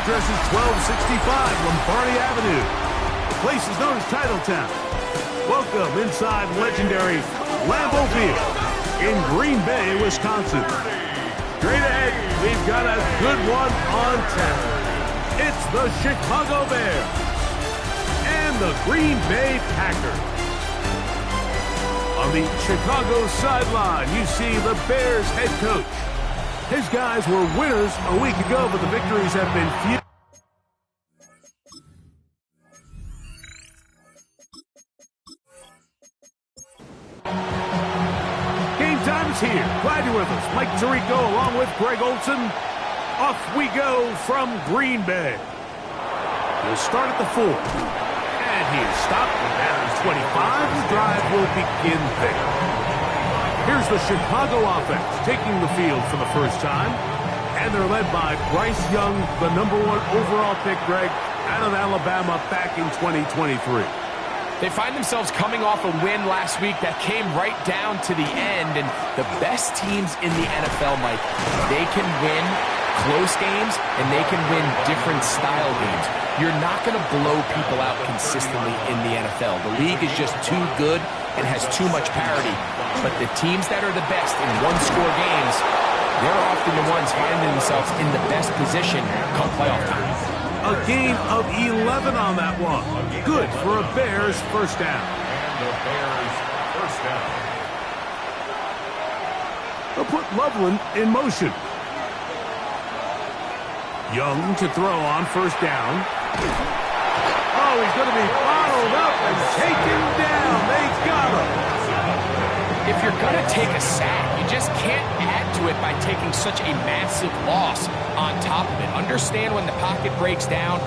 address is 1265 Lombardi Avenue. The place is known as Titletown. Welcome inside legendary Lambeau Field in Green Bay, Wisconsin. Straight ahead, we've got a good one on tap. It's the Chicago Bears and the Green Bay Packers. On the Chicago sideline, you see the Bears head coach. His guys were winners a week ago, but the victories have been few. Game time is here. Glad you're with us. Mike Tirico along with Greg Olson. Off we go from Green Bay. We'll start at the 4. And he is stopped. That is 25. The drive will begin there. Here's the Chicago offense taking the field for the first time. And they're led by Bryce Young, the #1 overall pick, Greg, out of Alabama back in 2023. They find themselves coming off a win last week that came right down to the end. And the best teams in the NFL, Mike, they can win close games and they can win different style games. You're not going to blow people out consistently in the NFL. The league is just too good and has too much parity. But the teams that are the best in one-score games, they're often the ones finding themselves in the best position come playoff time. A gain of 11 on that one. Good for a Bears first down. And the Bears first down. They'll put Loveland in motion. Young to throw on first down. Oh, he's going to be bottled up and taken down. They got him. If you're going to take a sack, you just can't add to it by taking such a massive loss on top of it. Understand when the pocket breaks down,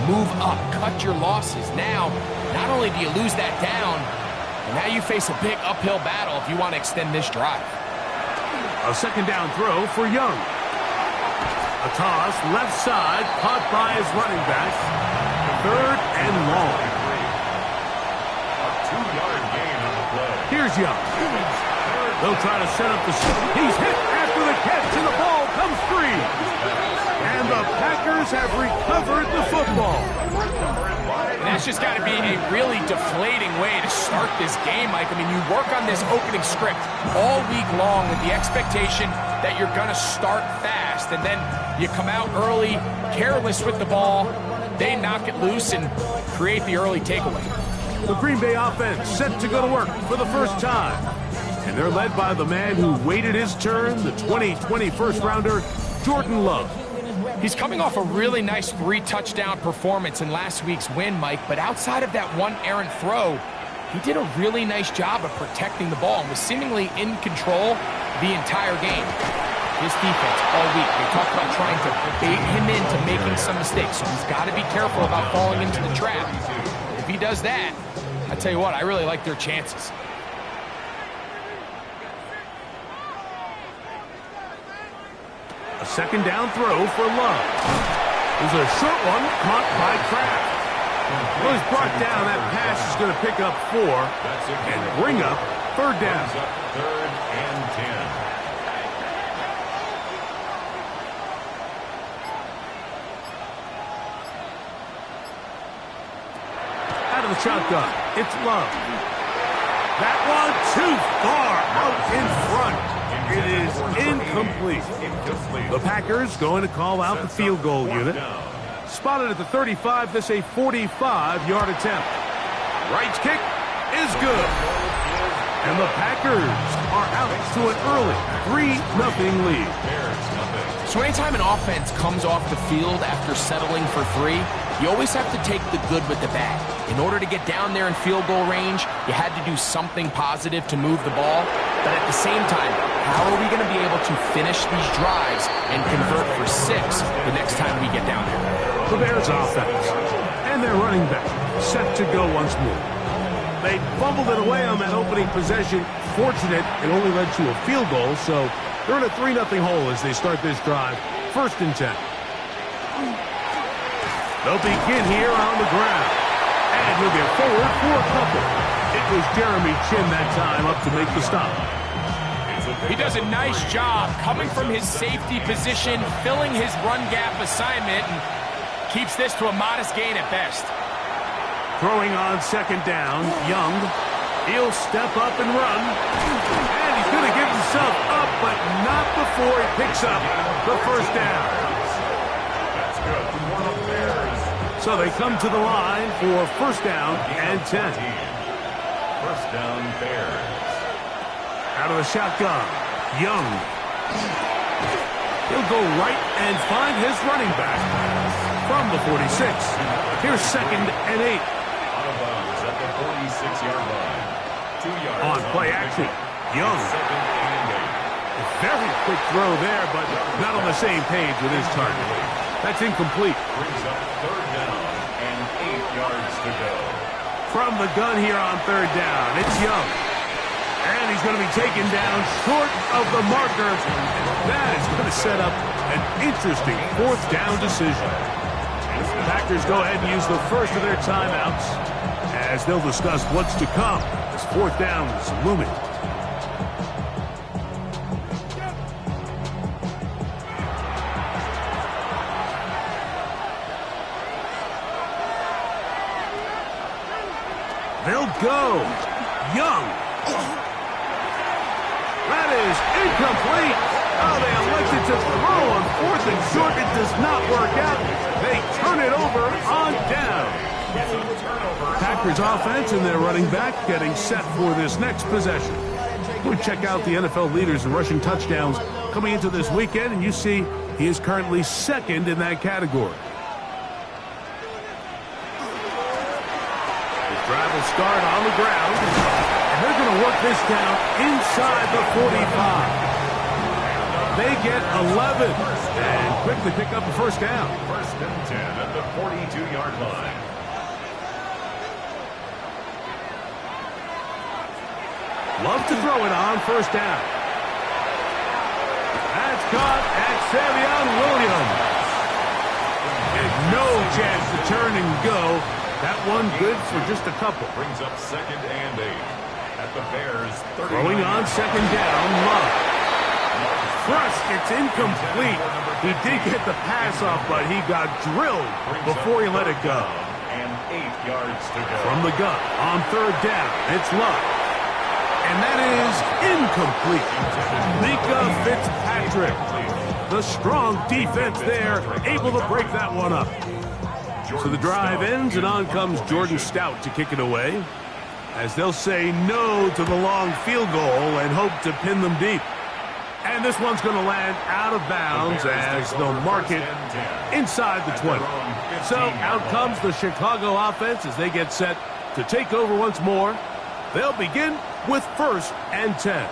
move up, cut your losses. Now, not only do you lose that down, but now you face a big uphill battle if you want to extend this drive. A second down throw for Young. A toss, left side, caught by his running back. 3rd and long. A 2-yard gain on the play. Here's Young. They'll try to set up the... He's hit after the catch, and the ball comes free. And the Packers have recovered the football. And that's just got to be a really deflating way to start this game, Mike. I mean, you work on this opening script all week long with the expectation that you're going to start fast, and then you come out early, careless with the ball, they knock it loose and create the early takeaway. The Green Bay offense set to go to work for the first time. And they're led by the man who waited his turn, the 2020 first-rounder, Jordan Love. He's coming off a really nice 3-touchdown performance in last week's win, Mike, but outside of that one errant throw, he did a really nice job of protecting the ball and was seemingly in control the entire game. His defense all week, they talked about trying to bait him into making some mistakes, so he's got to be careful about falling into the trap. If he does that, I tell you what, I really like their chances. A second down throw for Love. There's a short one caught by Kraft. Well, he's brought down. That pass is going to pick up 4 and bring up 3rd down. 3rd and 10. Out of the shotgun, it's Love. That one too far out in front. It is incomplete. The Packers going to call out the field goal unit. Spotted at the 35, this a 45-yard attempt. Right's kick is good. And the Packers are out to an early 3-0 lead. So anytime an offense comes off the field after settling for 3, you always have to take the good with the bad. In order to get down there in field goal range, you had to do something positive to move the ball. But at the same time, how are we going to be able to finish these drives and convert for 6 the next time we get down there? The Bears offense and their running back set to go once more. They fumbled it away on that opening possession. Fortunate, it only led to a field goal, so they're in a 3-0 hole as they start this drive. 1st and 10. They'll begin here on the ground. And he'll get forward for a couple. It was Jeremy Chin that time up to make the stop. He does a nice job coming from his safety position, filling his run gap assignment, and Keeps this to a modest gain at best. Throwing on second down, Young. He'll step up and run. And he's going to give himself up, but not before he picks up the first down. That's good for the Bears. So they come to the line for first down and 10. First down, Bears. Out of the shotgun, Young. He'll go right and find his running back from the 46. Here's second and 8. Out of bounds at the 46-yard line. 2 yards On play action, Young. Second and 8. Very quick throw there, but not on the same page with his target. That's incomplete. Brings up third down and 8 yards to go. From the gun here on third down, it's Young. And he's going to be taken down short of the marker. That is going to set up an interesting fourth down decision. The Packers go ahead and use the first of their timeouts as they'll discuss what's to come as fourth down is looming. They'll go. Young. That is incomplete. Oh, they elected to throw on fourth and short. It does not work out. They turn it over on down. Packers offense and their running back getting set for this next possession. We check out the NFL leaders in rushing touchdowns coming into this weekend, and you see he is currently second in that category. Drive will start on the ground, and they're going to work this down inside the 45. They get 11, and quickly pick up the first down. First and 10 at the 42-yard line. Love to throw it on first down. That's caught at Savion Williams. And no chance to turn and go. That one good for just a couple. Brings up second and 8 at the Bears. Throwing on second down, Love. Thrust, it's incomplete. He did get the pass off, but he got drilled before he let it go. And 8 yards to go. From the gun, on third down, it's Love. And that is incomplete. Mika Fitzpatrick. The strong defense there, able to break that one up. So the drive ends, and on comes Jordan Stout to kick it away, as they'll say no to the long field goal and hope to pin them deep. And this one's going to land out of bounds as they'll mark it inside the 20. So out comes the Chicago offense as they get set to take over once more. They'll begin with first and 10.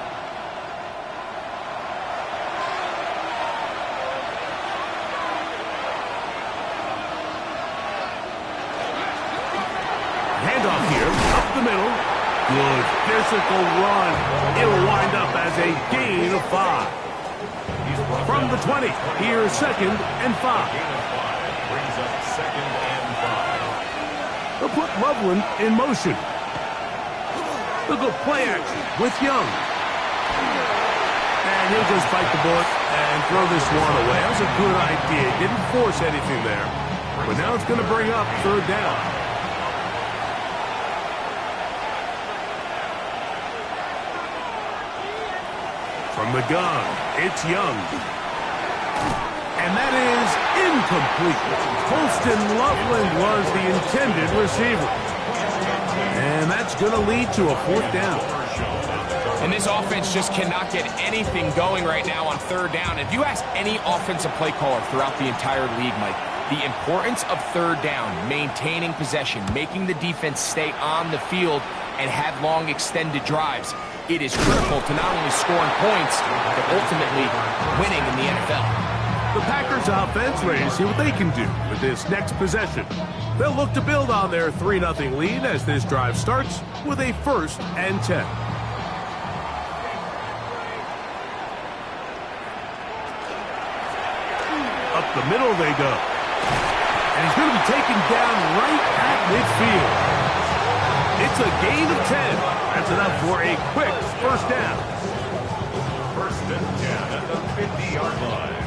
Handoff here, up the middle. Good physical run. It'll wind up as a gain of 5. From the 20, here's second and 5. Brings up second and 5. They'll put Loveland in motion. They'll go play action with Young. And he'll just bite the bullet and throw this one away. That was a good idea. Didn't force anything there. But now it's going to bring up third down. From the gun, it's Young. And that is incomplete. Colston Loveland was the intended receiver. And that's going to lead to a fourth down. And this offense just cannot get anything going right now on third down. If you ask any offensive play caller throughout the entire league, Mike, the importance of third down, maintaining possession, making the defense stay on the field and have long extended drives, it is critical to not only scoring points, but ultimately winning in the NFL. The Packers offense ready to see what they can do with this next possession. They'll look to build on their 3-0 lead as this drive starts with a first and 10. Up the middle they go. And he's going to be taken down right at midfield. It's a gain of 10. That's enough for a quick first down. First and 10 at the 50-yard line.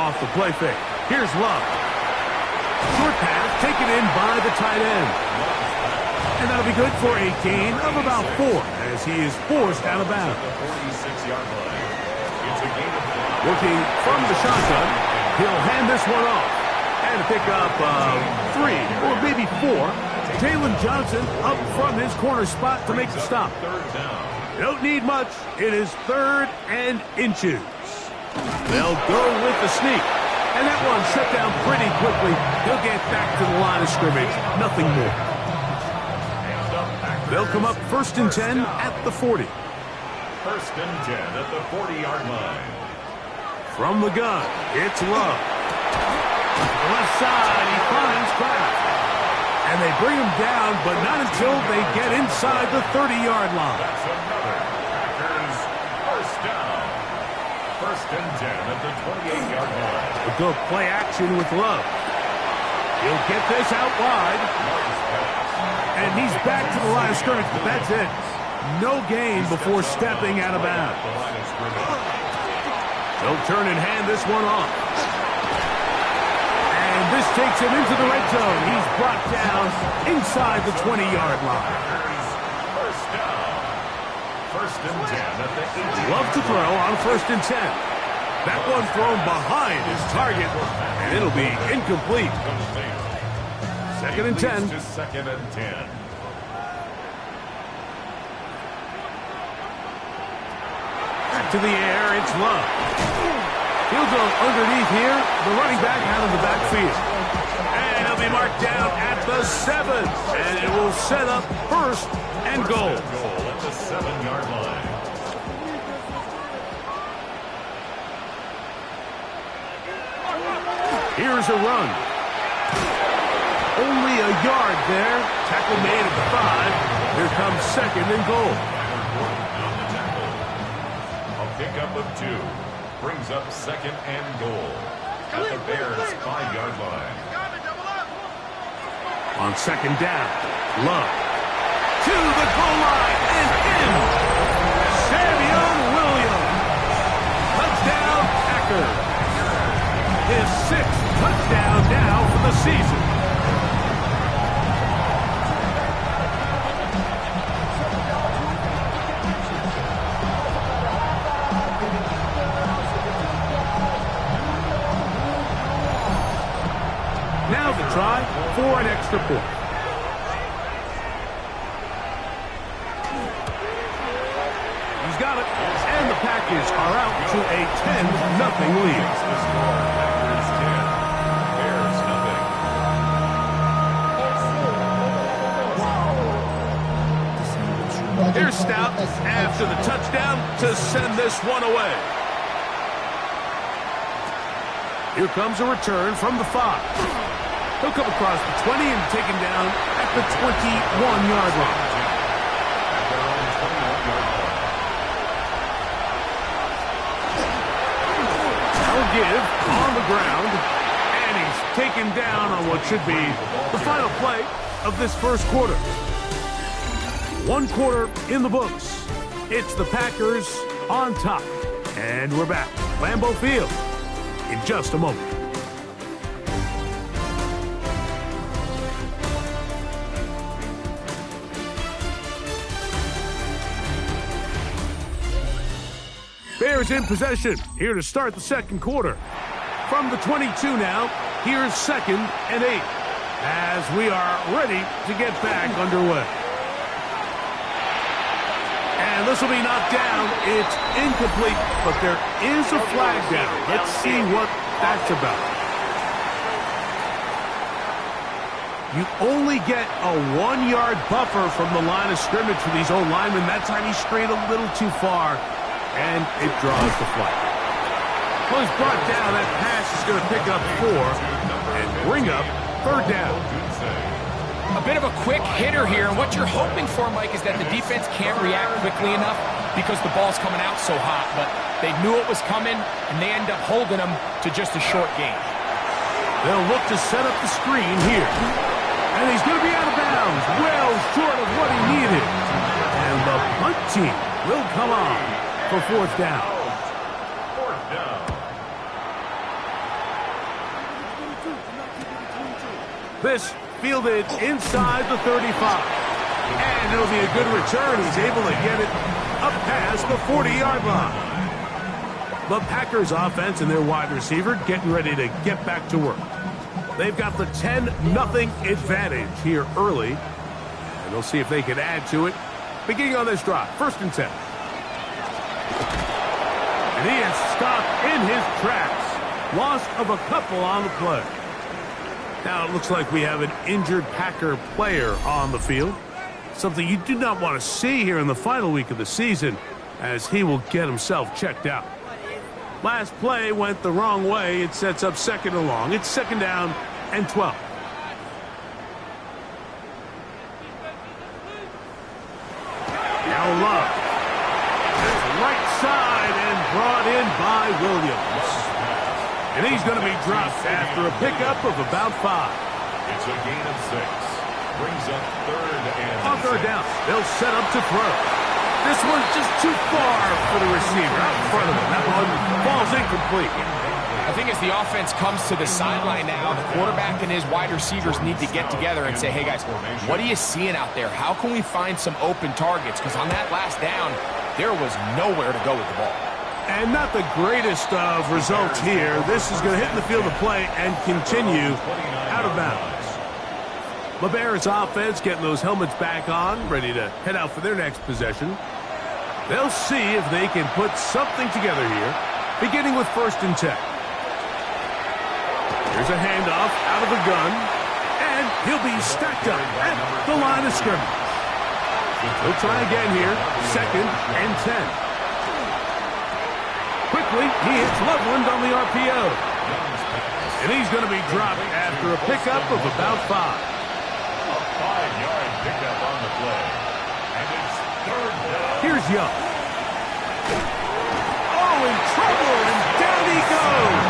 off the play fake. Here's Love. Short pass taken in by the tight end. And that'll be good for a gain of about 4 as he is forced out of bounds. Looking from the shotgun, he'll hand this one off. And to pick up 3 or maybe 4. Jalen Johnson up from his corner spot to make the stop. Don't need much. It is 3rd and inches. They'll go with the sneak. And that one shut down pretty quickly. He'll get back to the line of scrimmage. Nothing more. They'll come up 1st and 10 at the 40. 1st and 10 at the 40-yard line. From the gun, it's Love. The left side, he finds Kraft. And they bring him down, but not until they get inside the 30-yard line. That's another Packers first down. 1st and 10 at the 28-yard line. We'll go play action with Love. He'll get this out wide. And he's back to the line of scrimmage, but that's it. No gain before stepping out of bounds. They'll turn and hand this one off. And this takes him into the red zone. He's brought down inside the 20-yard line. First down. 1st and 10 at the 18. Love to throw on 1st and 10. That one thrown behind his target, and it'll be incomplete. 2nd and 10. To 2nd and 10. Back to the air, it's Love. He'll go underneath here, the running back out of the backfield. And he'll be marked down at the 7. And it will set up 1st and goal. Goal at the 7-yard line. Here's a run. Only a yard there. Tackle made at the 5. Here comes 2nd and goal. A pickup of 2. Brings up 2nd and goal at the Bears 5-yard line. On 2nd down, Love to the goal line and in. Savion Williams. Touchdown, Packers. His 6th touchdown now for the season. Now the try for an extra point. He's got it, and the Packers are out to a 10-0 lead. Packers 10, Bears nothing. Here's Stout after the touchdown to send this one away. Here comes a return from the 5. He'll come across the 20 and taken down at the 21-yard line. That'll give on the ground, and he's taken down on what should be the final play of this 1st quarter. 1 quarter in the books. It's the Packers on top. And we're back. Lambeau Field in just a moment. Bears in possession, here to start the 2nd quarter. From the 22 now, here's 2nd and 8, as we are ready to get back underway. And this will be knocked down. It's incomplete, but there is a flag down. Let's see what that's about. You only get a 1-yard buffer from the line of scrimmage for these old linemen. That time he strayed a little too far. And it draws the flag. Well, he's brought down. That pass is going to pick up 4 and bring up 3rd down. A bit of a quick hitter here, and what you're hoping for, Mike, is that the defense can't react quickly enough because the ball's coming out so hot. But they knew it was coming, and they end up holding them to just a short gain. They'll look to set up the screen here. And he's going to be out of bounds, well short of what he needed. And the punt team will come on for 4th down. 4th down. This fielded inside the 35. And it'll be a good return. He's able to get it up past the 40-yard line. The Packers offense and their wide receiver getting ready to get back to work. They've got the 10-0 advantage here early. And they'll see if they can add to it. Beginning on this drive, 1st and 10. And he is stopped in his tracks. Loss of a couple on the play. Now it looks like we have an injured Packer player on the field. Something you do not want to see here in the final week of the season, as he will get himself checked out. Last play went the wrong way. It sets up 2nd and long. It's 2nd down and 12. Now Love. That's right side and brought in by Williams. And he's going to be dropped after a pickup of about 5. It's a gain of 6. Brings up 3rd and On 3rd down, they'll set up to throw. This one's just too far for the receiver out in front of him. That one falls incomplete. I think as the offense comes to the sideline now, the quarterback and his wide receivers need to get together and say, hey guys, what are you seeing out there? How can we find some open targets? Because on that last down, there was nowhere to go with the ball. And not the greatest of results here. This is going to hit in the field of play and continue out of bounds. The Bears offense getting those helmets back on, ready to head out for their next possession. They'll see if they can put something together here, beginning with 1st and 10. Here's a handoff out of the gun, and he'll be stacked up at the line of scrimmage. He'll try again here, 2nd and 10. Quickly, he hits Loveland on the RPO. And he's going to be dropped after a pickup of about 5. 5-yard pickup on the play. And it's 3rd down. Here's Young. Oh, in trouble, and down he goes.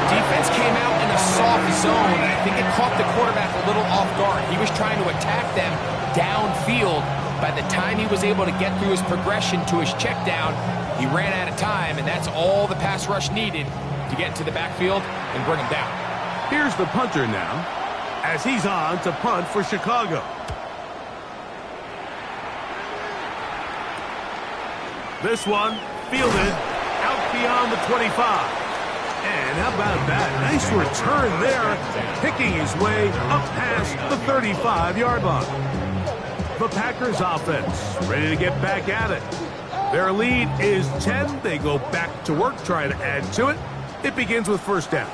Defense came out in a soft zone, and I think it caught the quarterback a little off guard. He was trying to attack them downfield. By the time he was able to get through his progression to his check down, he ran out of time, and that's all the pass rush needed to get into the backfield and bring him down. Here's the punter now, as he's on to punt for Chicago. This one fielded out beyond the 25. And how about that? Nice return there, picking his way up past the 35-yard line. The Packers offense ready to get back at it. Their lead is 10. They go back to work, trying to add to it. It begins with 1st down.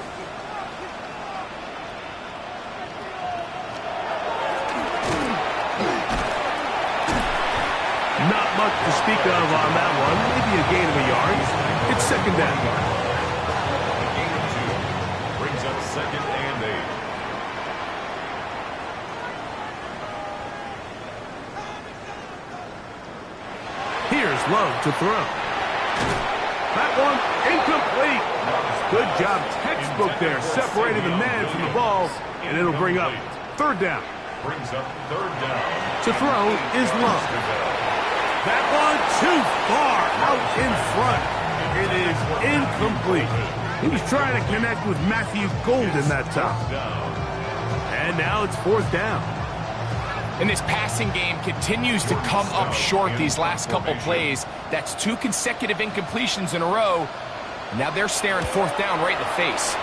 Not much to speak of on that one. Maybe a gain of a yard. It's 2nd down. A gain of 2. Brings up 2nd and 8. Here's Love to throw. That one incomplete. Good job, textbook there, separating the man from the ball, and it'll bring up 3rd down. Brings up 3rd down. To throw is Love. That one too far out in front. It is incomplete. He was trying to connect with Matthew Golden that time. And now it's 4th down. And this passing game continues to come up short these last couple plays. That's 2 consecutive incompletions in a row. Now they're staring 4th down right in the face.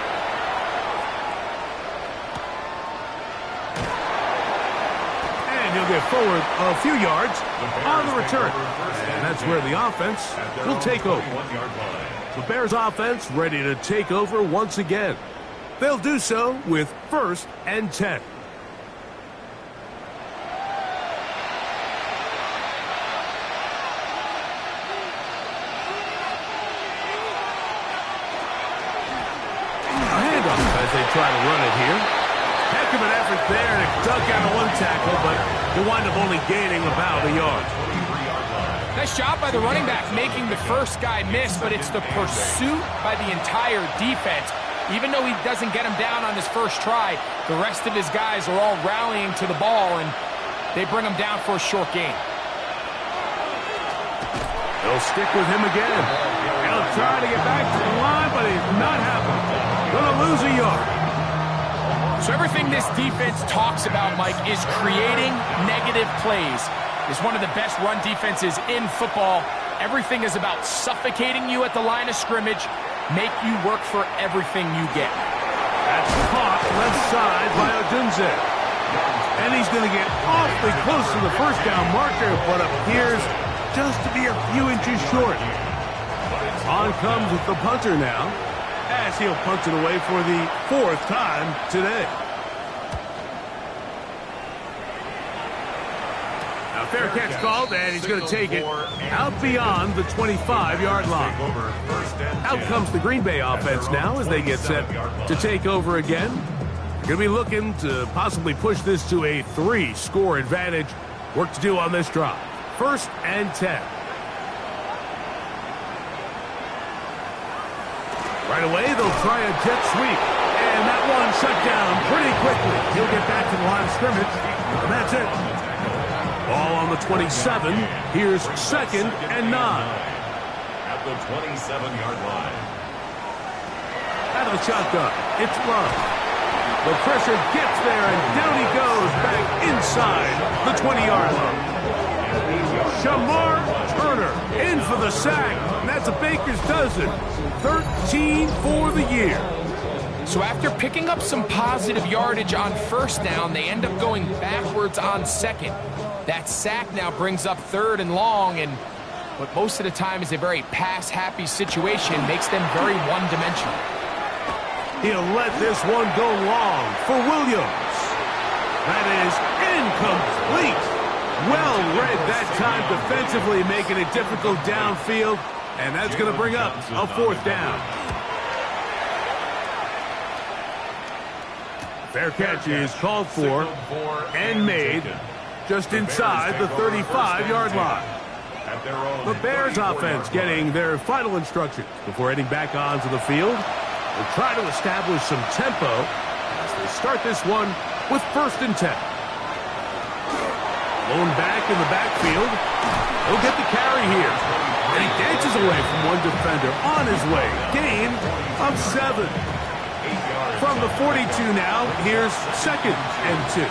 And he'll get forward a few yards on the return. And that's where the offense will take over. The Bears offense ready to take over once again. They'll do so with 1st and 10. They try to run it here. Heck of an effort there to duck out of one tackle, but he'll wind up only gaining about a yard. Nice job by the running back making the first guy miss, but it's the pursuit by the entire defense. Even though he doesn't get him down on his first try, the rest of his guys are all rallying to the ball, and they bring him down for a short gain. They'll stick with him again. He'll try to get back to the line, but he's not happening. Going to lose a yard. So everything this defense talks about, Mike, is creating negative plays. It's one of the best run defenses in football. Everything is about suffocating you at the line of scrimmage, make you work for everything you get. That's caught left side by Odunze. And he's going to get awfully close to the first down marker, but appears just to be a few inches short. On comes the punter now, as he'll punt it away for the 4th time today. Now fair catch called, and he's going to take it out beyond the 25-yard line. Out comes the Green Bay offense now as they get set to take over again. They're going to be looking to possibly push this to a 3-score advantage. Work to do on this drive. 1st and 10. Right away, they'll try a jet sweep. And that one shut down pretty quickly. He'll get back to the line of scrimmage. And that's it. Ball on the 27. Here's 2nd and 9. At the 27-yard line. Out of the shotgun. It's Love. The pressure gets there, and down he goes back inside the 20-yard line. Shamar Turner in for the sack. And that's a baker's dozen. 13 for the year. So after picking up some positive yardage on 1st down, they end up going backwards on 2nd. That sack now brings up 3rd and long, and what most of the time is a very pass-happy situation makes them very one-dimensional. He'll let this one go long for Williams. That is incomplete. Well read that time defensively, making it difficult downfield, and that's going to bring up a 4th down. Fair catch is called for and made just inside the 35-yard line. The Bears offense getting their final instructions before heading back onto the field. They'll try to establish some tempo as they start this one with 1st and 10. Lone back in the backfield. He'll get the carry here. And he dances away from one defender on his way. Gain of 7. From the 42 now, here's 2nd and 2.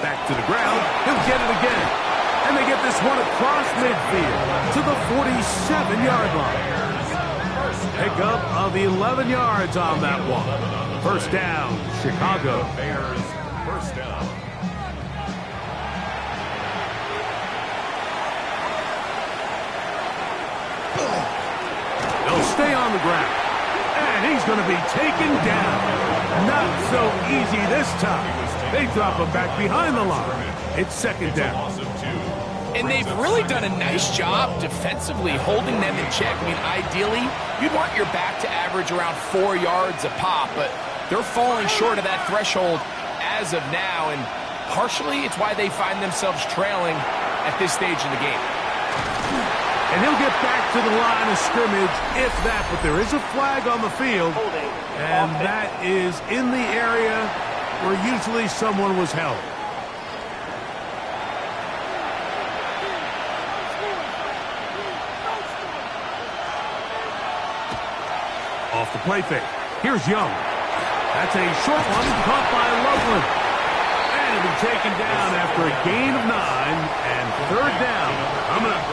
Back to the ground. He'll get it again. And they get this one across midfield to the 47-yard line. Pickup of 11 yards on that one. 1st down, Chicago. Bears, 1st down. They'll stay on the ground. And he's going to be taken down. Not so easy this time. They drop him back behind the line. It's 2nd down. And they've really done a nice job defensively holding them in check. I mean, ideally, you'd want your back to average around 4 yards a pop, but they're falling short of that threshold as of now, and partially it's why they find themselves trailing at this stage in the game. And he'll get back to the line of scrimmage, if that, but there is a flag on the field, and that is in the area where usually someone was held. Off the play fake. Here's Young. That's a short one caught by Loveland. And it'll be taken down after a gain of 9 and 3rd down. Coming up.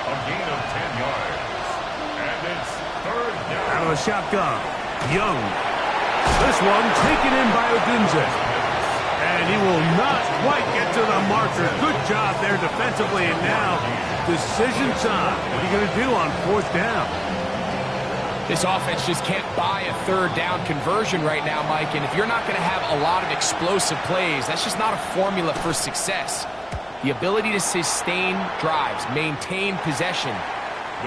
A gain of 10 yards. And it's 3rd down. Out of the shotgun. Young. This one taken in by Odunze. And he will not quite get to the marker. Good job there defensively. And now, decision time. What are you going to do on 4th down? This offense just can't buy a 3rd down conversion right now, Mike. And if you're not going to have a lot of explosive plays, that's just not a formula for success. The ability to sustain drives, maintain possession,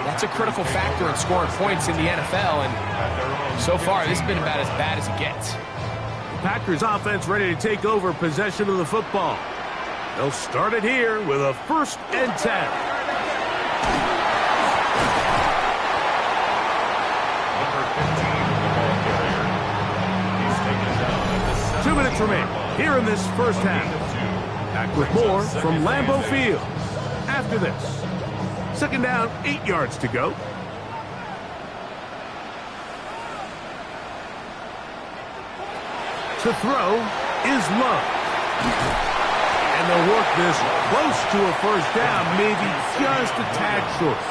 that's a critical factor in scoring points in the NFL. And so far, this has been about as bad as it gets. Packers offense ready to take over possession of the football. They'll start it here with a 1st and 10. Number 15, the ball carrier. He's taken down at the 2 minutes remaining here in this 1st half. Back with more from Lambeau Field. After this, 2nd down, 8 yards to go. To throw is Love. And they'll work this close to a first down, maybe just a tad short.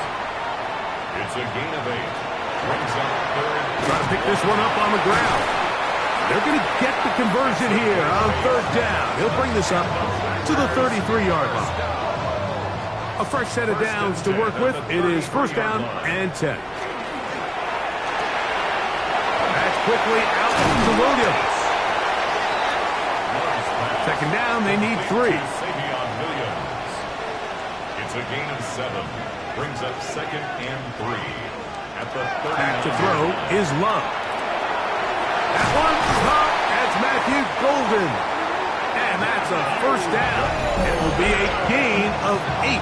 It's a gain of 8. Brings up third. Try to pick this one up on the ground. They're going to get the conversion here on third down. He'll bring this up to the 33-yard line. A fresh set of downs to work with. It is first down and 10. That's quickly out to Williams. Second down, they need 3. It's a gain of 7. Brings up second and 3. At the 30. Back to throw is Love. That one caught. That's Matthew Golden. And that's a first down. It will be a gain of 8.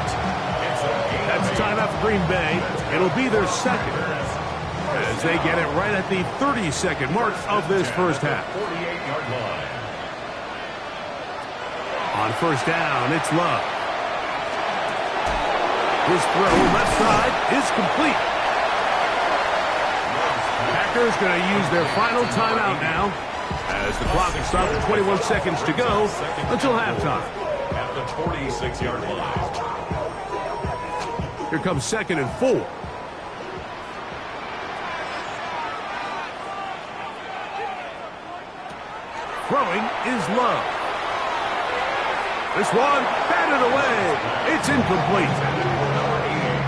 That's a timeout for Green Bay. It'll be their second as they get it right at the 30-second mark of this first half. 48-yard line. On first down, it's Love. His throw left side is complete. Packers going to use their final timeout now as the clock is stopped at 21 seconds to go until halftime. At the 46-yard line. Here comes second and 4. Throwing is Love. This one batted away. It's incomplete.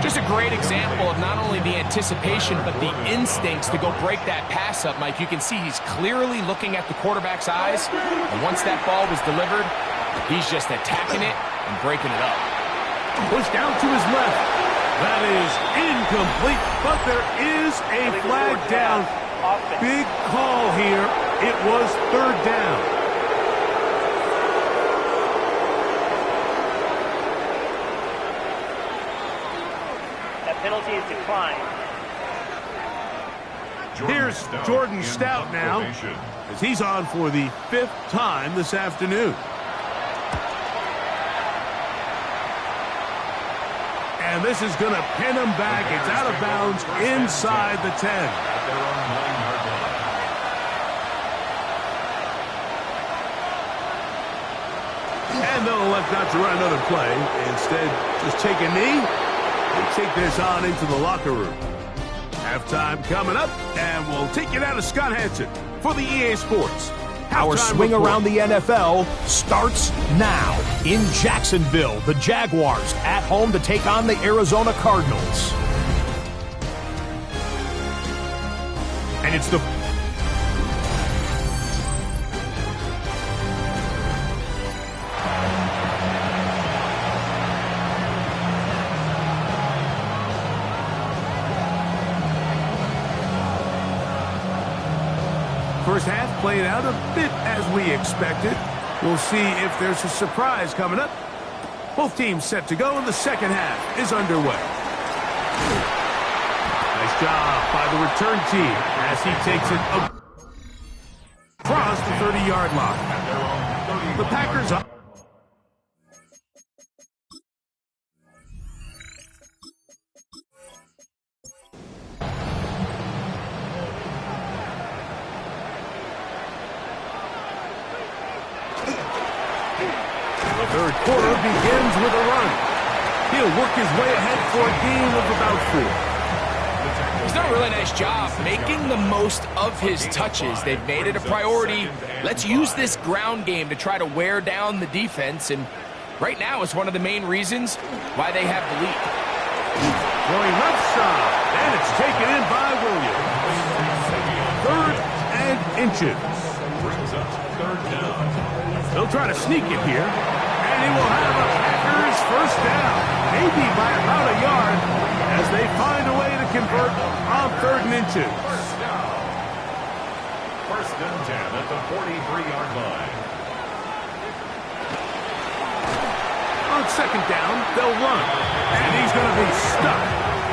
Just a great example of not only the anticipation, but the instincts to go break that pass up, Mike. You can see he's clearly looking at the quarterback's eyes. And once that ball was delivered, he's just attacking it and breaking it up. Pushed down to his left. That is incomplete, but there is a flag down. Big call here. It was third down. Penalty is declined. Here's Jordan Stout now, as he's on for the 5th time this afternoon. And this is going to pin him back. It's out of bounds inside the 10. And they'll elect not to run another play. Instead, just take a knee and take this on into the locker room. Halftime coming up, and we'll take you down to Scott Hansen for the EA Sports Our swing report. around the NFL starts now. In Jacksonville, the Jaguars at home to take on the Arizona Cardinals. And it's the first half played out a bit as we expected. We'll see if there's a surprise coming up. Both teams set to go, and the second half is underway. Nice job by the return team as he takes it across the 30-yard line. The Packers up. Third quarter begins with a run. He'll work his way ahead for a gain of about 4. He's done a really nice job making the most of his touches. They've made it a priority. Let's use this ground game to try to wear down the defense, and right now it's one of the main reasons why they have the lead. Going left side, and it's taken in by Williams. 3rd and inches. Brings up third down. They'll try to sneak it here. And he will have a Packers first down, maybe by about a yard, as they find a way to convert on 3rd and inches. First and 10 at the 43-yard line. On second down, they'll run, and he's going to be stuck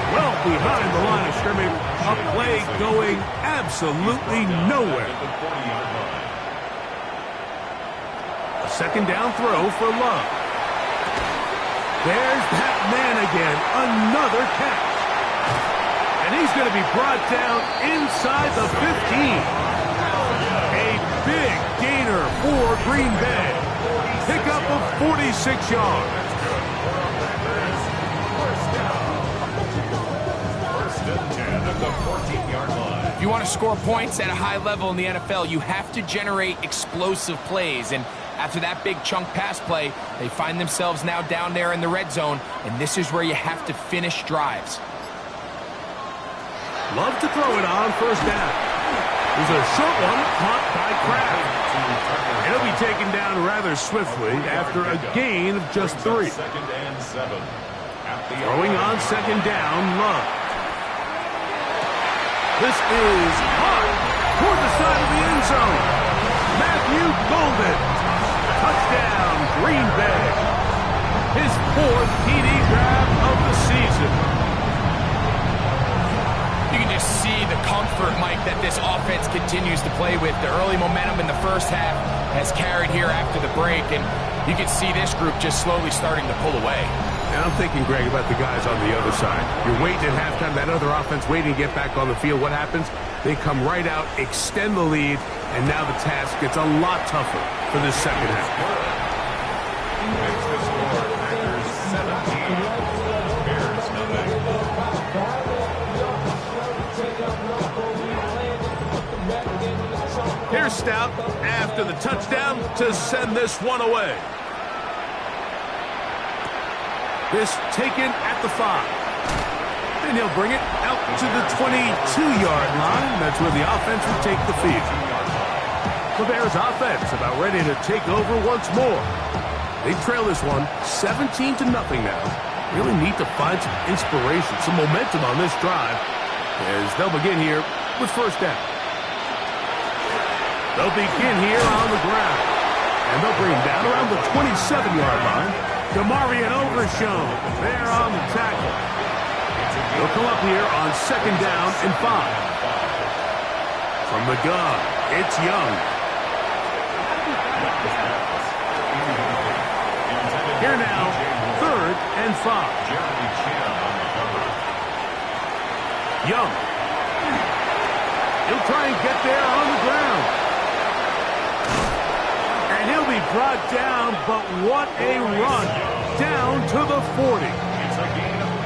well behind the line of scrimmage. A play going absolutely nowhere. At the 40-yard line. Second down throw for Love. There's that man again. Another catch. And he's going to be brought down inside the 15. A big gain Green Bay. Pickup of 46 yards. First and 10 at the 14-yard line. If you want to score points at a high level in the NFL, you have to generate explosive plays. And after that big chunk pass play, they find themselves now down there in the red zone, and this is where you have to finish drives. Love to throw it on first down. There's a short one caught by Kraft. He'll be taken down rather swiftly after a gain of just 3. Second and 7. Throwing on second down, Love. This is hot toward the side of the end zone. Matthew Golden. Touchdown, Green Bay. His 4th TD grab of the season. You can just see the comfort, Mike, that this offense continues to play with. The early momentum in the first half has carried here after the break, and you can see this group just slowly starting to pull away. And I'm thinking, Greg, about the guys on the other side. You're waiting at halftime, that other offense waiting to get back on the field. What happens? They come right out, extend the lead, and now the task gets a lot tougher for this second half. Makes the score Packers 17. Bears nothing. Here's Stout after the touchdown to send this one away. This taken at the 5. And he'll bring it out to the 22-yard line. That's where the offense will take the field. The Bears offense about ready to take over once more. They trail this one 17-0 now. Really need to find some inspiration, some momentum on this drive as they'll begin here with first down. They'll begin here on the ground. And they'll bring him down around the 27-yard line. DeMarvion Overshown there on the tackle. They'll come up here on second down and 5. From the gun, it's Young. Here now, third and 5. Young. He'll try and get there on the ground. And he'll be brought down, but what a run down to the 40.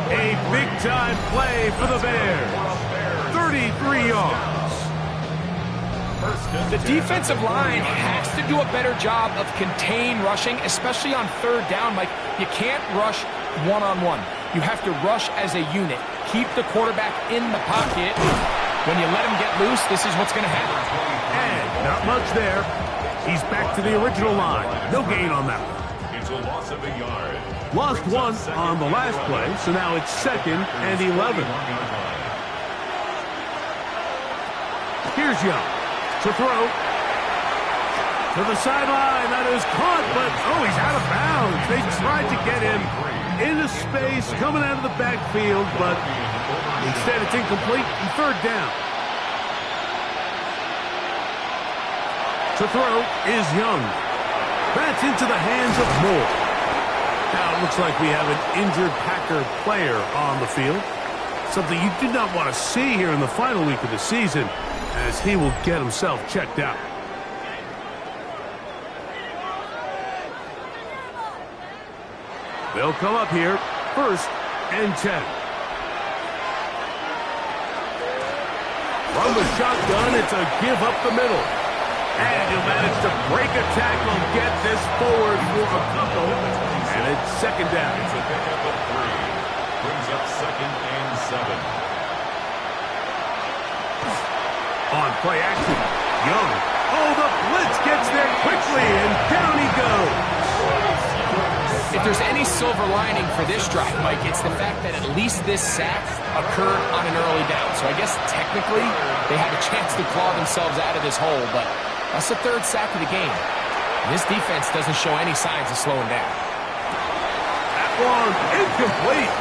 A big-time play for the Bears. 33 yards. The defensive line has to do a better job of contain rushing, especially on third down. Like, you can't rush one-on-one. You have to rush as a unit. Keep the quarterback in the pocket. When you let him get loose, this is what's going to happen. And not much there. He's back to the original line. No gain on that one. It's a loss of a yard. Lost one on the last play, so now it's second and 11. Here's Young to throw. To the sideline. That is caught, but, oh, he's out of bounds. They tried to get him into space, coming out of the backfield, but instead it's incomplete and third down. To throw is Young. That's into the hands of Moore. Now it looks like we have an injured Packer player on the field. Something you do not want to see here in the final week of the season, as he will get himself checked out. They'll come up here, first and 10. From the shotgun, it's a give up the middle. And he'll manage to break a tackle, get this forward for a couple, and it's second down. It's a pickup of 3. Brings up second and 7. On play action, Young. Oh, the blitz gets there quickly, and down he goes. If there's any silver lining for this drive, Mike, it's the fact that at least this sack occurred on an early down. So I guess technically they had a chance to claw themselves out of this hole, but that's the third sack of the game. This defense doesn't show any signs of slowing down. That one incomplete.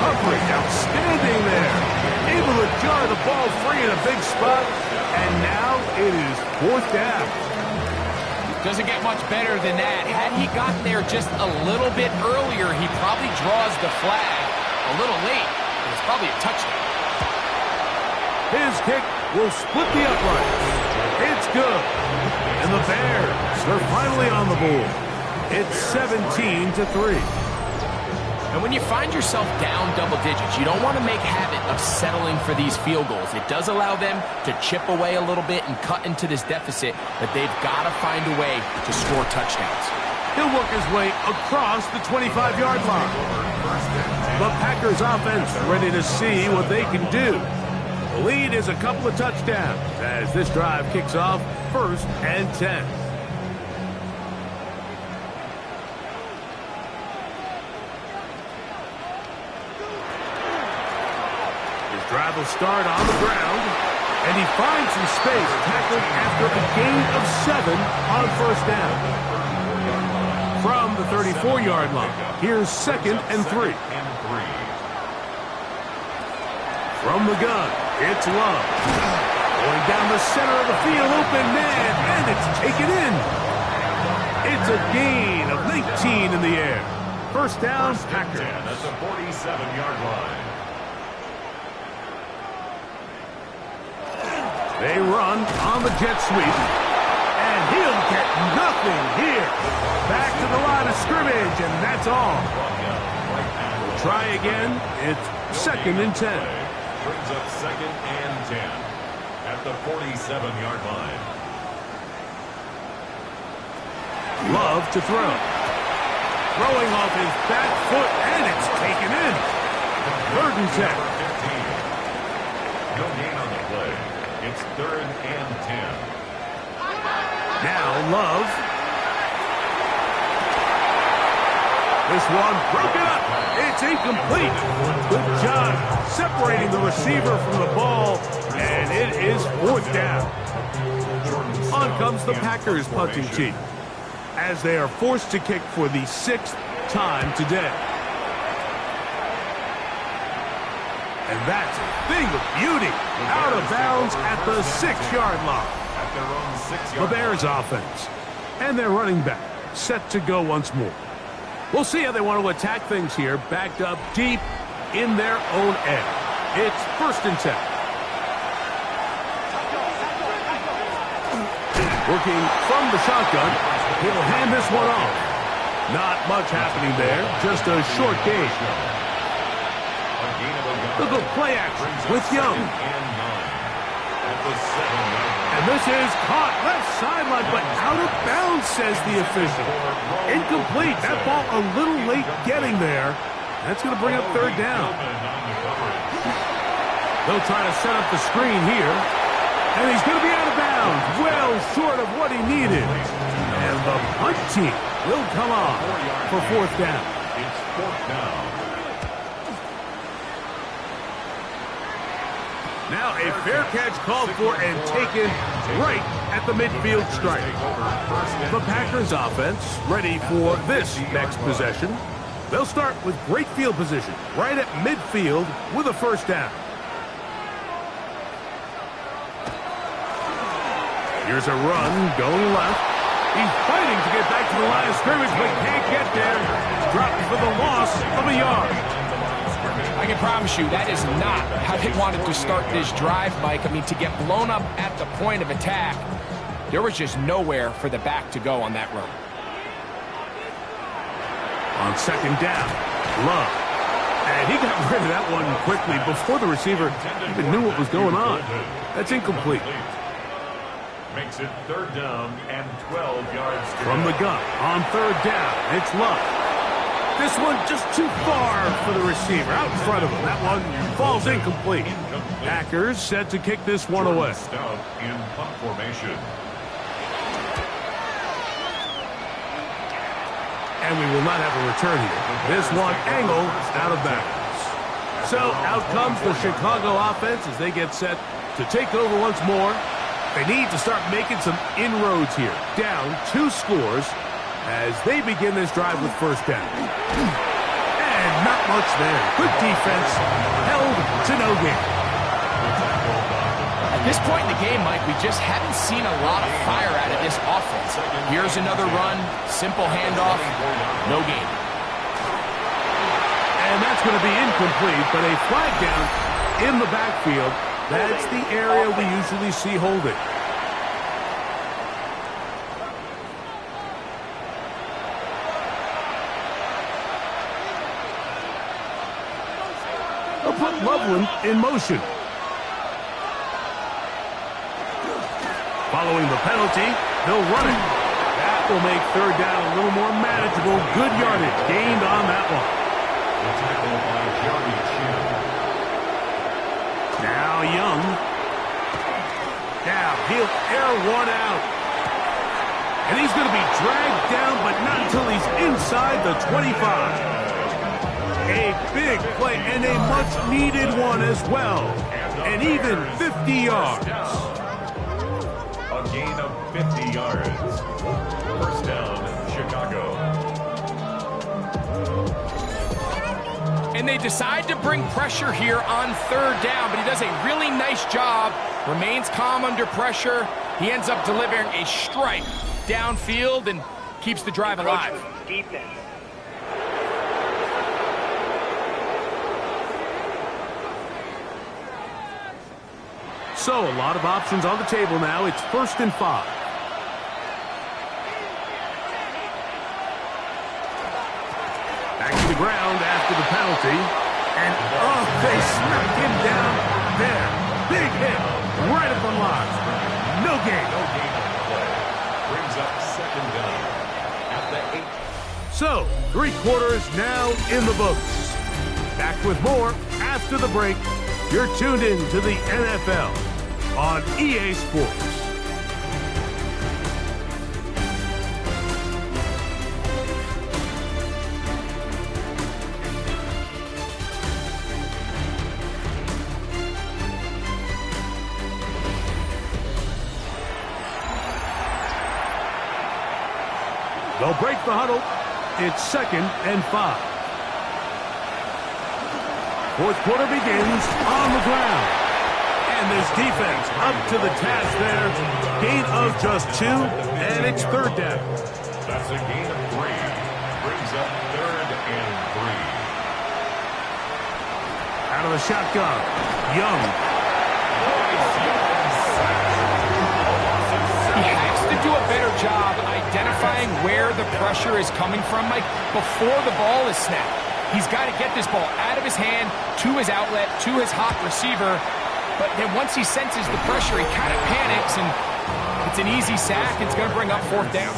Coverage outstanding there. Able to jar the ball free in a big spot, and now it is fourth down. Doesn't get much better than that. Had he gotten there just a little bit earlier, he probably draws the flag a little late. It was probably a touchdown. His kick will split the uprights. It's good. And the Bears, they're finally on the board. It's 17-3. And when you find yourself down double digits, you don't want to make habit of settling for these field goals. It does allow them to chip away a little bit and cut into this deficit, but they've got to find a way to score touchdowns. He'll work his way across the 25-yard line. The Packers offense ready to see what they can do. The lead is a couple of touchdowns as this drive kicks off 1st and 10. Drive will start on the ground, and he finds some space, tackled after a gain of 7 on 1st down. From the 34-yard line, here's 2nd and 3. From the gun, it's Love. Going down the center of the field, open man, and it's taken in. It's a gain of 19 in the air. 1st down, Packers. At the 47-yard line. They run on the jet sweep, and he'll get nothing here. Back to the line of scrimmage, and that's all. We'll try again. It's 2nd and 10. Brings up 2nd and 10 at the 47-yard line. Love to throw. Throwing off his back foot, and it's taken in. 3rd and 10. No gain on the play. It's 3rd and 10. Now Love. This one broken up. It's incomplete. Good job separating the receiver from the ball, and it is 4th down. On comes the Packers punting team as they are forced to kick for the 6th time today. And that's a thing of beauty. Out of bounds at the 6-yard line. At their own 6-yard The Bears offense. And their running back set to go once more. We'll see how they want to attack things here. Backed up deep in their own end. It's 1st and 10. Working from the shotgun. He'll hand this one off. Not much happening there. Just a short gain. Look at play action with Young. And this is caught left sideline, but out of bounds, says the official. Incomplete. That ball a little late getting there. That's going to bring up 3rd down. They'll try to set up the screen here. And he's going to be out of bounds. Well short of what he needed. And the punt team will come on for 4th down. It's 4th down. Now a fair catch called for and taken right at the midfield stripe. The Packers offense ready for this next possession. They'll start with great field position right at midfield with a 1st down. Here's a run going left. He's fighting to get back to the line of scrimmage, but can't get there. Dropped for the loss of a yard. I can promise you that is not how they wanted to start this drive, Mike. I mean, to get blown up at the point of attack, there was just nowhere for the back to go on that run. On 2nd down, Love. And he got rid of that one quickly before the receiver even knew what was going on. That's incomplete. Makes it 3rd down and 12 yards. From the gun, on 3rd down, it's Love. This one just too far for the receiver, out in front of him. That one falls incomplete. Packers set to kick this one away. Stout in punt formation. And we will not have a return here. This one angled out of bounds. So out comes the Chicago offense as they get set to take over once more. They need to start making some inroads here. Down 2 scores as they begin this drive with 1st down. And not much there. Good defense. Held to no gain. At this point in the game, Mike, we just haven't seen a lot of fire out of this offense. Here's another run. Simple handoff. No gain. And that's going to be incomplete, but a flag down in the backfield. That's the area we usually see holding. Loveland in motion. Following the penalty, they'll run it. That will make third down a little more manageable. Good yardage gained on that one. The tackle by Jerry Chin. Now Young. Now he'll air one out. And he's going to be dragged down, but not until he's inside the 25. A big play and a much-needed one as well. And even 50 yards. A gain of 50 yards. First down, Chicago. And they decide to bring pressure here on third down, but he does a really nice job. Remains calm under pressure. He ends up delivering a strike downfield and keeps the drive alive. Defense. So a lot of options on the table now. It's 1st and 5. Back to the ground after the penalty. And they smacked him down there. Big hit right at the line. No gain. No gain on the play. Brings up second down at the 8. So, 3 quarters now in the books. Back with more after the break. You're tuned in to the NFL on EA Sports. They'll break the huddle. It's 2nd and 5. Fourth quarter begins on the ground. And this defense up to the task there. Gain of just 2, and it's third down. That's a gain of 3. Brings up 3rd and 3. Out of the shotgun, Young. He has to do a better job identifying where the pressure is coming from, Mike, before the ball is snapped. He's got to get this ball out of his hand, to his outlet, to his hot receiver. But then once he senses the pressure, he kind of panics, and it's an easy sack. It's going to bring up 4th down.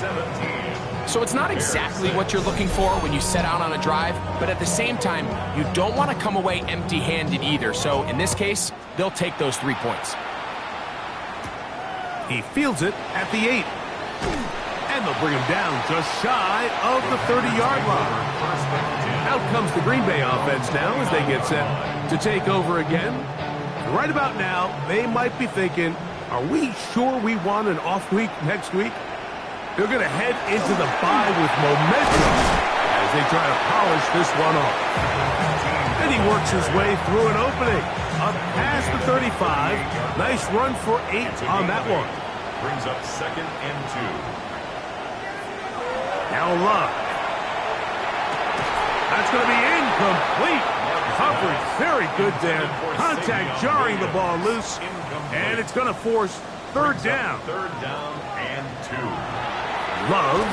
So it's not exactly what you're looking for when you set out on a drive, but at the same time, you don't want to come away empty-handed either. So in this case, they'll take those 3 points. He fields it at the 8. And they'll bring him down just shy of the 30-yard line. Out comes the Green Bay offense now as they get set to take over again. Right about now, they might be thinking, are we sure we want an off week next week? They're going to head into the bye with momentum as they try to polish this one off. And he works his way through an opening. Up past the 35. Nice run for 8 on that one. Brings up 2nd and 2. Now Love. That's going to be incomplete. Coverage very good there. Contact jarring the ball loose. And it's going to force third down. 3rd down and 2. Love.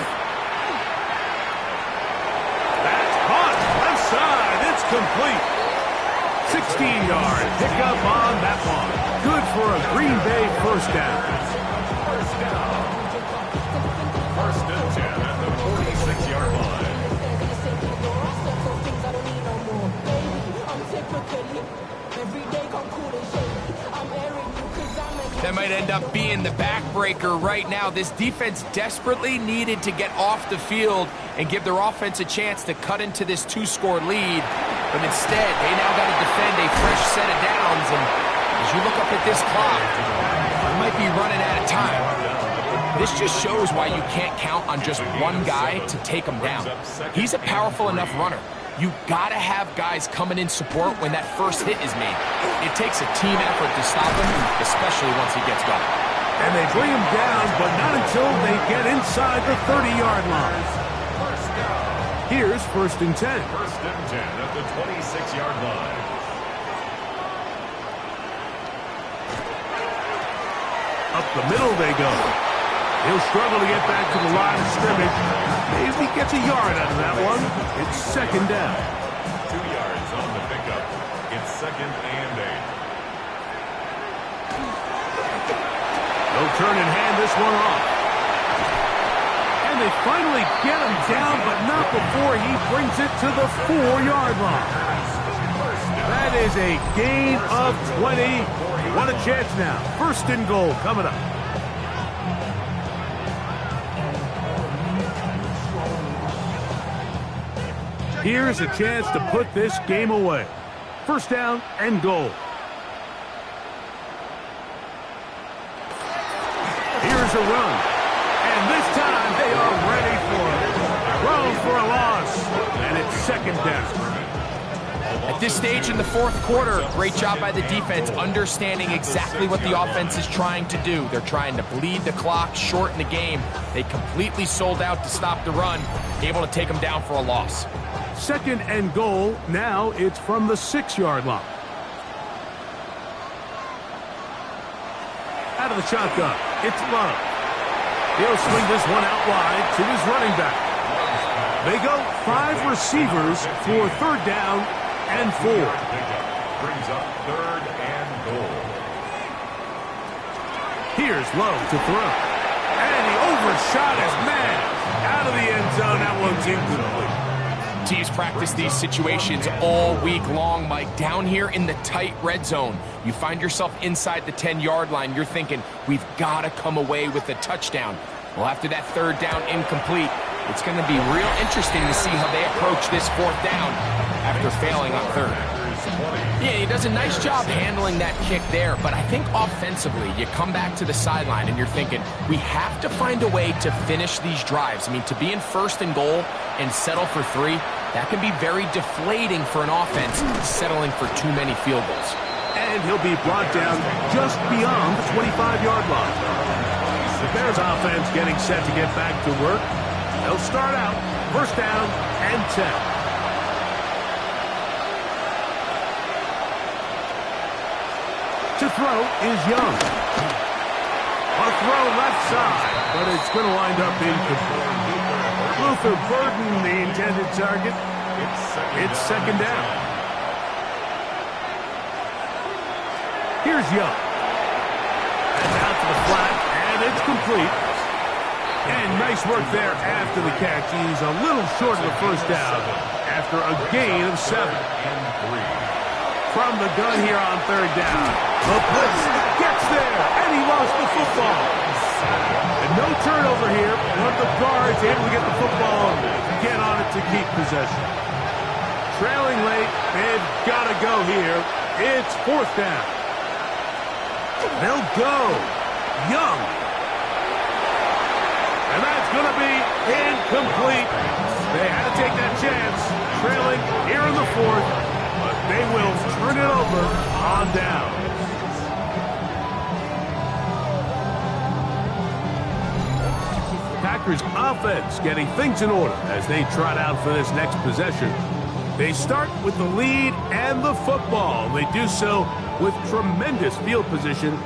That's caught. Left side. It's complete. 16-yard pickup on that one. Good for a Green Bay first down. First and 10 at the 46-yard line. That might end up being the backbreaker right now. This defense desperately needed to get off the field and give their offense a chance to cut into this 2-score lead. But instead, they now got to defend a fresh set of downs. And as you look up at this clock, it might be running out of time. This just shows why you can't count on just one guy to take him down. He's a powerful enough runner. You gotta have guys coming in support when that first hit is made. It takes a team effort to stop him, especially once he gets going. And they bring him down, but not until they get inside the 30-yard line. Here's 1st and 10. 1st and 10 at the 26-yard line. Up the middle they go. He'll struggle to get back to the line of scrimmage. Maybe gets a yard out of that one. It's 2nd down. 2 yards on the pickup. It's second and 8. They'll turn and hand this one off. And they finally get him down, but not before he brings it to the 4-yard line. That is a gain of 20. What a chance now. First and goal coming up. Here's a chance to put this game away. First down and goal. Here's a run. And this time they are ready for it. Thrown for a loss. And it's second down. At this stage in the fourth quarter, great job by the defense understanding exactly what the offense is trying to do. They're trying to bleed the clock, shorten the game. They completely sold out to stop the run, able to take them down for a loss. Second and goal. Now it's from the 6-yard line. Out of the shotgun, it's Love. He'll swing this one out wide to his running back. They go 5 receivers for third down and 4. Brings up third and goal. Here's Lowe to throw. And he overshot his man. Out of the end zone, that one's incomplete. Teams practice these situations all week long, Mike. Down here in the tight red zone, you find yourself inside the 10-yard line. You're thinking, we've got to come away with a touchdown. Well, after that third down incomplete, it's going to be real interesting to see how they approach this fourth down after failing on third. Yeah, he does a nice job handling that kick there, but I think offensively, you come back to the sideline and you're thinking, we have to find a way to finish these drives. I mean, to be in first and goal and settle for 3, that can be very deflating for an offense settling for too many field goals. And he'll be brought down just beyond the 25-yard line. The Bears offense getting set to get back to work. They'll start out first down and 10. To throw is Young. A throw left side, but it's going to wind up incomplete. Luther Burden, the intended target. It's second down. Here's Young. And out to the flat, and it's complete. And nice work there after the catch. He's a little short of the first down after a gain of 7. From the gun here on third down. The blitz gets there, and he lost the football. And no turnover here. One of the guards able to get the football, get on it to keep possession. Trailing late, they've got to go here. It's fourth down. They'll go. Young. And that's going to be incomplete. They had to take that chance, trailing here in the fourth, but they will turn it over on down. Packers offense getting things in order as they trot out for this next possession. They start with the lead and the football. They do so with tremendous field position.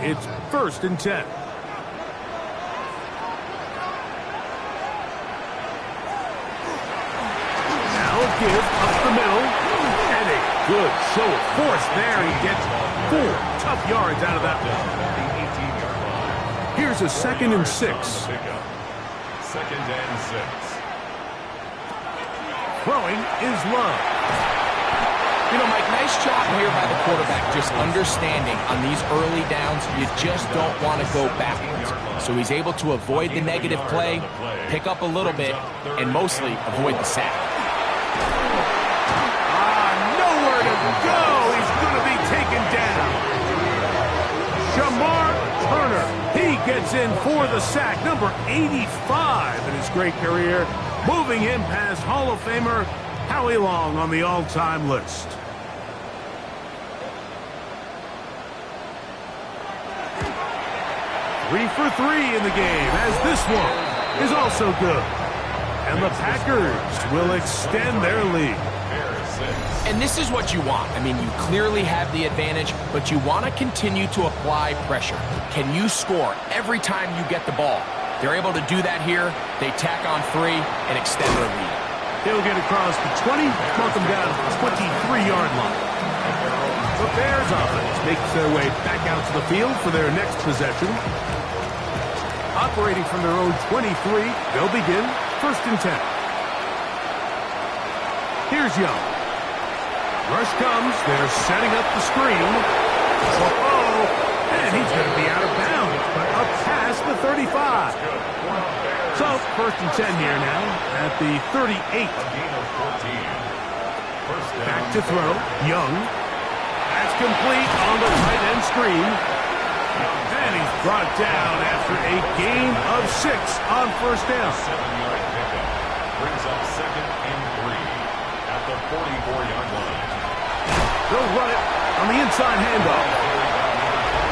It's first and 10. Give up the middle, and a good show of force there. He gets 4 tough yards out of that one. Here's a second and 6. Second and 6. Throwing is Love. You know, Mike, nice job here by the quarterback, just understanding on these early downs, you just don't want to go backwards. So he's able to avoid the negative play, pick up a little bit, and mostly avoid the sack. Nowhere to go. He's going to be taken down. Shamar Turner. He gets in for the sack. Number 85 in his great career. Moving him past Hall of Famer Howie Long on the all-time list. Three for 3 in the game, as this one is also good. And the Packers will extend their lead. And this is what you want. I mean, you clearly have the advantage, but you want to continue to apply pressure. Can you score every time you get the ball? They're able to do that here. They tack on 3 and extend their lead. He'll get across the 20, mark them down at the 23-yard line. The Bears offense makes their way back out to the field for their next possession. Operating from their own 23, they'll begin 1st and 10. Here's Young. Rush comes. They're setting up the screen. And he's going to be out of bounds, but up past the 35. So, 1st and 10 here now at the 38. Back to throw. Young. That's complete on the tight end screen. And he's brought down after a gain of 6 on 1st down. 7-yard pickup brings up 2nd and 3 at the 44-yard line. They'll run it on the inside handoff.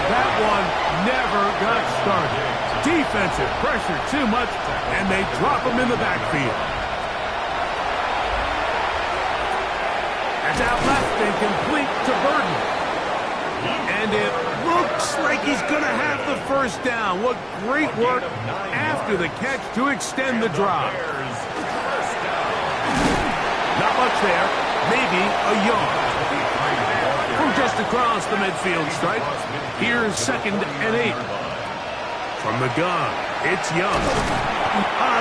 That one never got started. Defensive pressure too much, and they drop him in the backfield. That's out left and complete to Burton. And it looks like he's going to have the 1st down. What great work after the catch to extend the drive. Not much there. Maybe a yard. From just across the midfield stripe, here's 2nd and 8. From the gun, it's Young.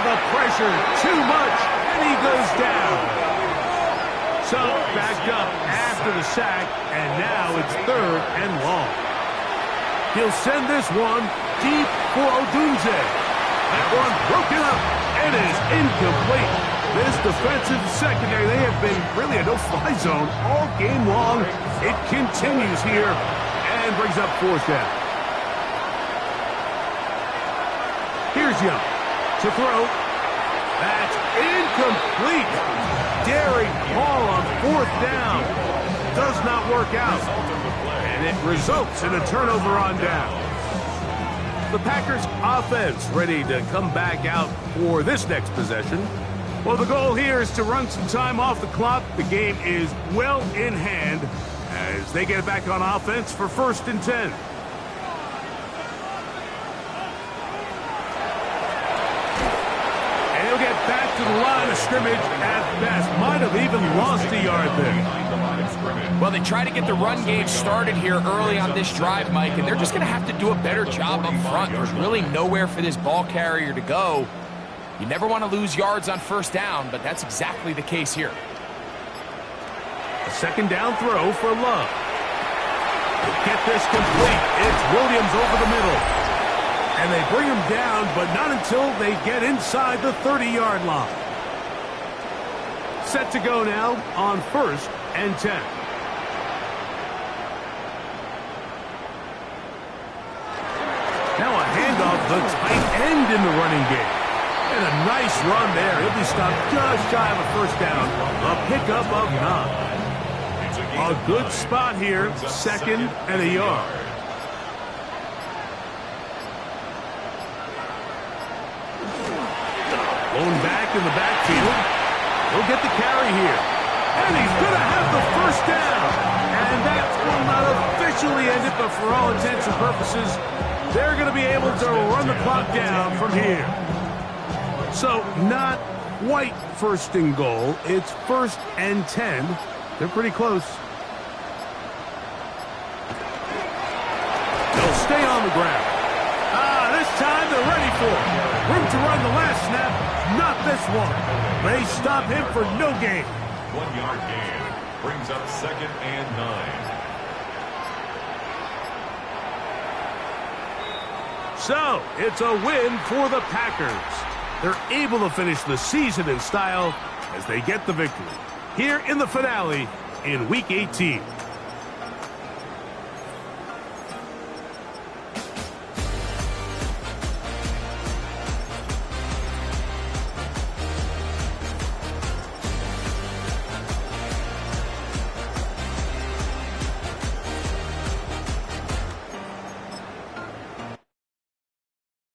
The pressure, too much, and he goes down. So, backed up after the sack, and now it's 3rd and long. He'll send this one deep for Odunze. That one broken up and is incomplete. This defensive secondary, they have been really a no-fly zone all game long. It continues here and brings up 4th down. Here's Young to throw. That's incomplete. Daring ball on 4th down. Does not work out. And it results in a turnover on down. The Packers offense ready to come back out for this next possession. Well, the goal here is to run some time off the clock. The game is well in hand as they get back on offense for 1st and 10. And he'll get back to the line of scrimmage at best. Might have even lost a yard there. Well, they try to get the run game started here early on this drive, Mike, and they're just going to have to do a better job up front. There's really nowhere for this ball carrier to go. You never want to lose yards on 1st down, but that's exactly the case here. A 2nd down throw for Love. To get this complete, it's Williams over the middle. And they bring him down, but not until they get inside the 30-yard line. Set to go now on 1st and 10. Now a handoff, the tight end in the running game. And a nice run there. He'll be stopped just shy of a 1st down. A pickup of 9. A good spot here, 2nd and a yard. Blown back in the backfield. He'll get the carry here. And he's going to have the 1st down. And that will not officially end it, but for all intents and purposes, they're going to be able to run the clock down from here. So, not quite 1st and goal. It's 1st and 10. They're pretty close. They'll stay on the ground. This time they're ready for it. Room to run the last snap. Not this one. They stop him for no gain. 1-yard gain brings up 2nd and 9. So, it's a win for the Packers. They're able to finish the season in style as they get the victory here in the finale in Week 18.